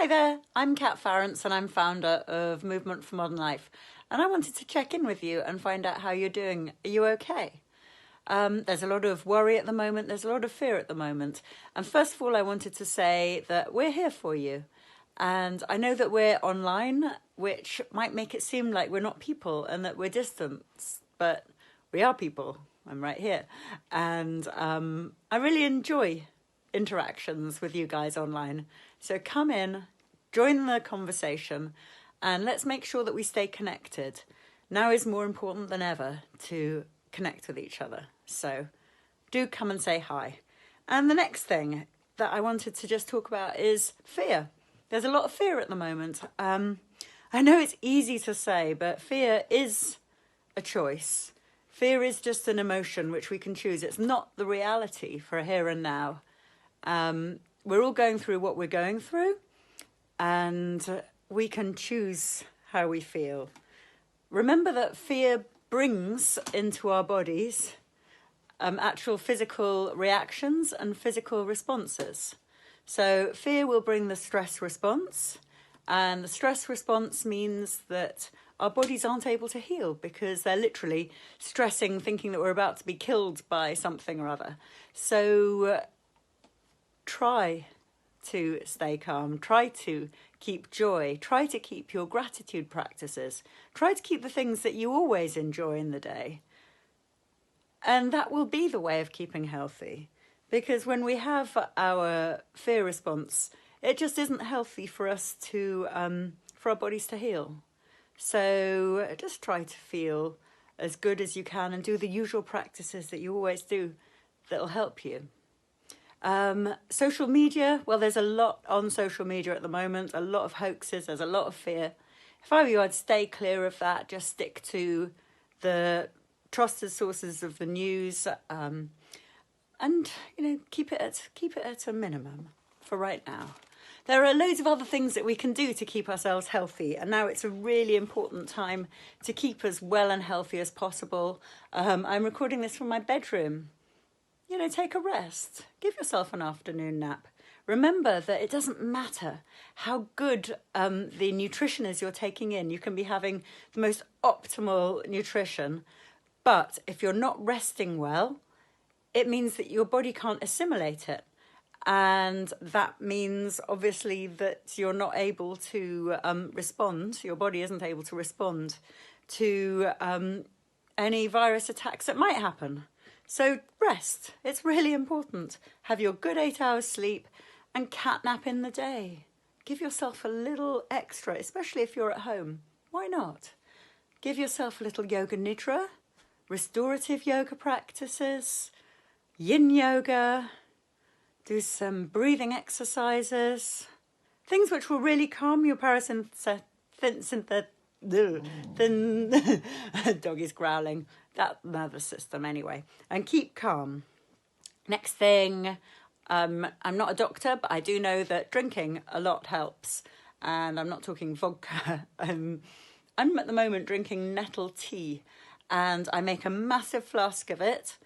Hi there, I'm Kat Farrance and I'm founder of Movement for Modern Life. And I wanted to check in with you and find out how you're doing. Are you okay? There's a lot of worry at the moment, there's a lot of fear at the moment. And first of all, I wanted to say that we're here for you. And I know that we're online, which might make it seem like we're not people and that we're distant, but we are people. I'm right here. And I really enjoy interactions with you guys online. So come in, join the conversation, and let's make sure that we stay connected. Now is more important than ever to connect with each other. So do come and say hi. And the next thing that I wanted to just talk about is fear. There's a lot of fear at the moment. I know it's easy to say, but fear is a choice. Fear is just an emotion which we can choose. It's not the reality for here and now. We're all going through what we're going through, and we can choose how we feel. Remember that fear brings into our bodies actual physical reactions and physical responses. So fear will bring the stress response, and the stress response means that our bodies aren't able to heal because they're literally stressing, thinking that we're about to be killed by something or other. So try to stay calm, try to keep joy, try to keep your gratitude practices, try to keep the things that you always enjoy in the day. And that will be the way of keeping healthy. Because when we have our fear response, it just isn't healthy for us to, for our bodies to heal. So just try to feel as good as you can and do the usual practices that you always do that'll help you. Social media, well, there's a lot on social media at the moment, a lot of hoaxes, there's a lot of fear. If I were you, I'd stay clear of that, just stick to the trusted sources of the news, and keep it at a minimum for right now. There are loads of other things that we can do to keep ourselves healthy, and now it's a really important time to keep as well and healthy as possible. I'm recording this from my bedroom. Take a rest. Give yourself an afternoon nap. Remember that it doesn't matter how good the nutrition is you're taking in. You can be having the most optimal nutrition, but if you're not resting well, it means that your body can't assimilate it. And that means, obviously, that you're not able to respond. Your body isn't able to respond to any virus attacks that might happen. So rest. It's really important. Have your good 8 hours sleep and catnap in the day. Give yourself a little extra, especially if you're at home. Why not? Give yourself a little yoga nidra, restorative yoga practices, yin yoga, do some breathing exercises, things which will really calm your parasympathetic, doggy's growling, that nervous system anyway, and keep calm. Next thing, I'm not a doctor, but I do know that drinking a lot helps, and I'm not talking vodka. I'm at the moment drinking nettle tea, and I make a massive flask of it,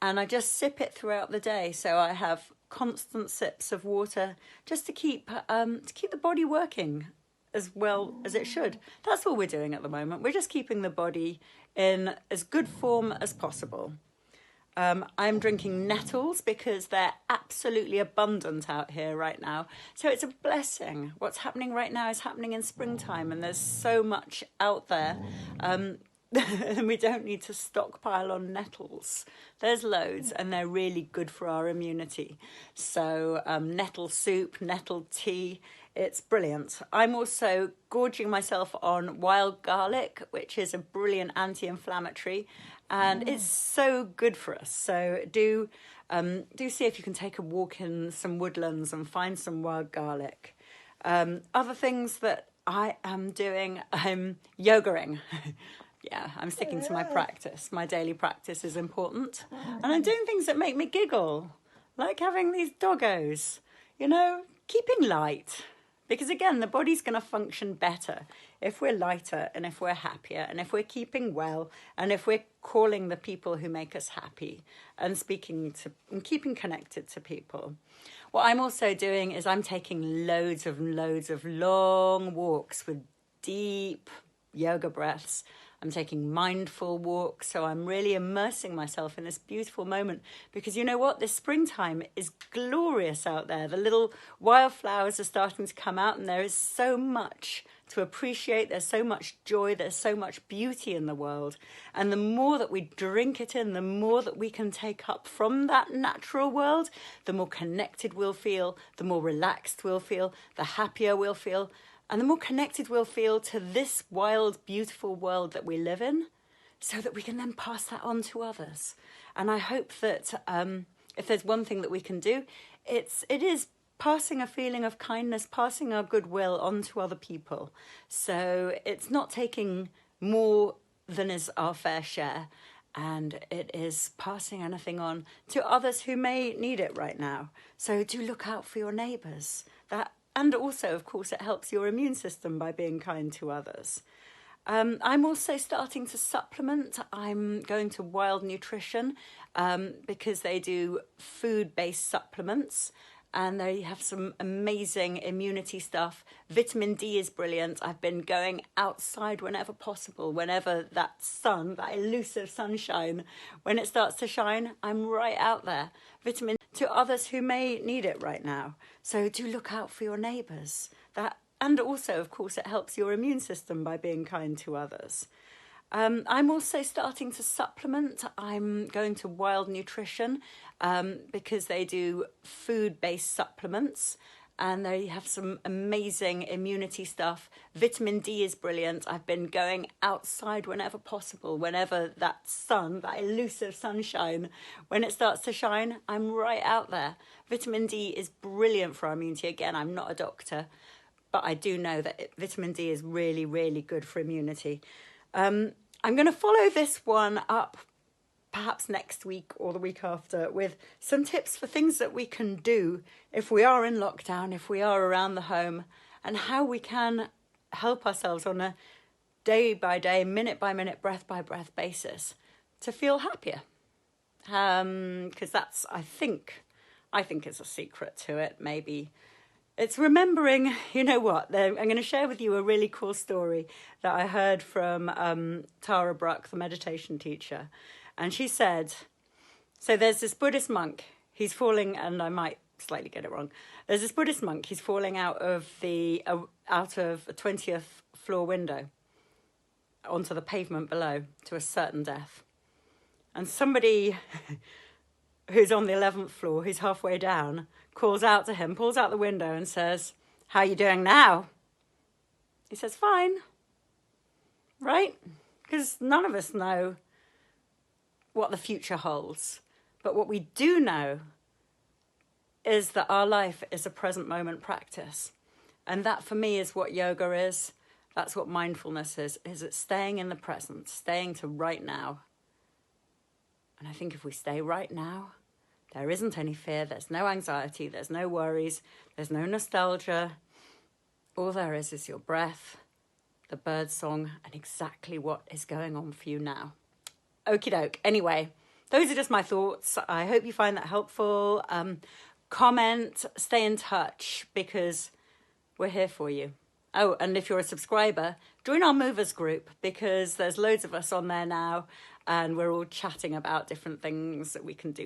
and I just sip it throughout the day, so I have constant sips of water just to keep the body working as well as it should. That's all we're doing at the moment. We're just keeping the body in as good form as possible. I'm drinking nettles because they're absolutely abundant out here right now. So it's a blessing. What's happening right now is happening in springtime, and there's so much out there. And we don't need to stockpile on nettles. There's loads, and they're really good for our immunity. So nettle soup, nettle tea, it's brilliant. I'm also gorging myself on wild garlic, which is a brilliant anti-inflammatory, and it's so good for us. So do see if you can take a walk in some woodlands and find some wild garlic. Other things that I am doing, I'm yogaing. Yeah, I'm sticking to my practice. My daily practice is important. And I'm doing things that make me giggle, like having these doggos. Keeping light. Because again, the body's going to function better if we're lighter and if we're happier and if we're keeping well and if we're calling the people who make us happy and speaking to and keeping connected to people. What I'm also doing is I'm taking loads of long walks with deep yoga breaths. I'm taking mindful walks, so I'm really immersing myself in this beautiful moment because you know what? This springtime is glorious out there. The little wildflowers are starting to come out and there is so much to appreciate. There's so much joy. There's so much beauty in the world. And the more that we drink it in, the more that we can take up from that natural world, the more connected we'll feel, the more relaxed we'll feel, the happier we'll feel. And the more connected we'll feel to this wild, beautiful world that we live in, so that we can then pass that on to others. And I hope that if there's one thing that we can do, it is passing a feeling of kindness, passing our goodwill on to other people. So it's not taking more than is our fair share, and it is passing anything on to others who may need it right now. So do look out for your neighbours. And also, of course, it helps your immune system by being kind to others. I'm also starting to supplement. I'm going to Wild Nutrition because they do food-based supplements and they have some amazing immunity stuff. Vitamin D is brilliant. I've been going outside whenever possible, whenever that sun, that elusive sunshine, when it starts to shine, I'm right out there. Vitamin to others who may need it right now. So do look out for your neighbours. And also, of course, it helps your immune system by being kind to others. I'm also starting to supplement. I'm going to Wild Nutrition because they do food-based supplements and they have some amazing immunity stuff. Vitamin D is brilliant. I've been going outside whenever possible, whenever that sun, that elusive sunshine, when it starts to shine, I'm right out there. Vitamin D is brilliant for our immunity. Again, I'm not a doctor, but I do know that vitamin D is really, really good for immunity. I'm going to follow this one up perhaps next week or the week after with some tips for things that we can do if we are in lockdown, if we are around the home, and how we can help ourselves on a day by day, minute by minute, breath by breath basis to feel happier. Because that's, I think it's a secret to it, maybe. It's remembering, you know what, I'm going to share with you a really cool story that I heard from Tara Brach, the meditation teacher. And she said, so there's this Buddhist monk, he's falling, and I might slightly get it wrong. There's this Buddhist monk, he's falling out of a 20th floor window onto the pavement below to a certain death. And somebody who's on the 11th floor, who's halfway down, calls out to him, pulls out the window and says, "How are you doing now?" He says, "Fine." Right? Because none of us know what the future holds. But what we do know is that our life is a present moment practice. And that for me is what yoga is. That's what mindfulness is it staying in the present, staying to right now. And I think if we stay right now, there isn't any fear, there's no anxiety, there's no worries, there's no nostalgia. All there is your breath, the bird song, and exactly what is going on for you now. Okie doke. Anyway, those are just my thoughts. I hope you find that helpful. Comment, stay in touch, because we're here for you. Oh, and if you're a subscriber, join our movers group, because there's loads of us on there now and we're all chatting about different things that we can do.